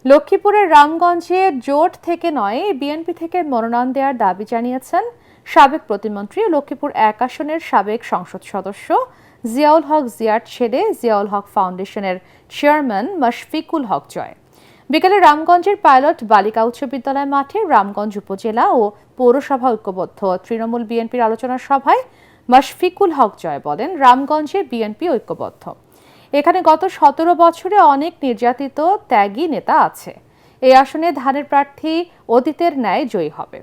লক্ষ্মীপুরের রামগঞ্জে জোট থেকে নয় বিএনপি থেকে মনোনয়ন দেওয়ার দাবি জানিয়েছেন সাবেক প্রতিমন্ত্রী লক্ষ্মীপুর ১ আসনের সাবেক সংসদ সদস্য জিয়াউল হক জিয়ার ছেলে জিয়াউল হক ফাউন্ডেশনের চেয়ারম্যান মাশফিকুল হক জয়। বিকেলে রামগঞ্জের পাইলট বালিকা উচ্চ বিদ্যালয় মাঠে রামগঞ্জ উপজেলা ও পৌরসভা ঐক্যবদ্ধ তৃণমূল বিএনপির আলোচনা সভায় মাশফিকুল হক জয় বলেন, রামগঞ্জে বিএনপি ঐক্যবদ্ধ। এখানে গত ১৭ বছরে অনেক নির্যাতিত ত্যাগী নেতা আছে। এই আসনে ধানের প্রার্থী অতীতের ন্যায় জয়ী হবে।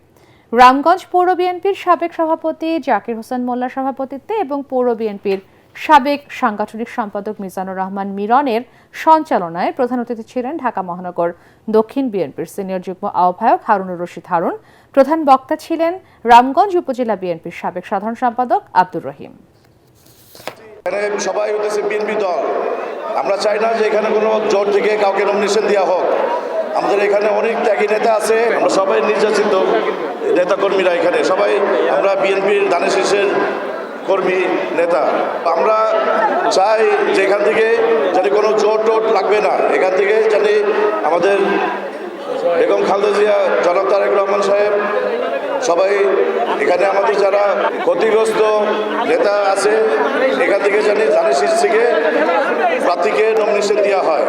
রামগঞ্জ পৌর বিএনপির সাবেক সভাপতি জাকির হোসেন মোল্লার সভাপতিত্বে এবং পৌর বিএনপির সাবেক সাংগঠনিক সম্পাদক মিজানুর রহমান মিরনের সঞ্চালনায় প্রধান অতিথি ছিলেন ঢাকা মহানগর দক্ষিণ বিএনপির সিনিয়র যুগ্ম আহ্বায়ক হারুনুর রশিদ হারুন। প্রধান বক্তা ছিলেন রামগঞ্জ উপজেলা বিএনপির সাবেক সাধারণ সম্পাদক আব্দুর রহিম। সবাই হচ্ছে বিএনপি দল। আমরা চাই না যে এখানে কোনো জোট থেকে কাউকে নমিনেশন দেওয়া হোক। আমাদের এখানে অনেক ত্যাগী নেতা আছে, আমরা সবাই নির্যাতিত নেতা কর্মীরা এখানে সবাই আমরা বিএনপির ধানের শীষের কর্মী নেতা। আমরা চাই যে এখান থেকে যাতে কোনো জোট টোট লাগবে না, এখান থেকে যাতে আমাদের বেগম খালেদা জিয়া, জনাব তারেক রহমান সাহেব সবাই এখানে আমাদের যারা ক্ষতিগ্রস্ত নেতা আছে এখান থেকে জানি ধানের শীষ থেকে প্রার্থীকে নমিনেশন দেওয়া হয়।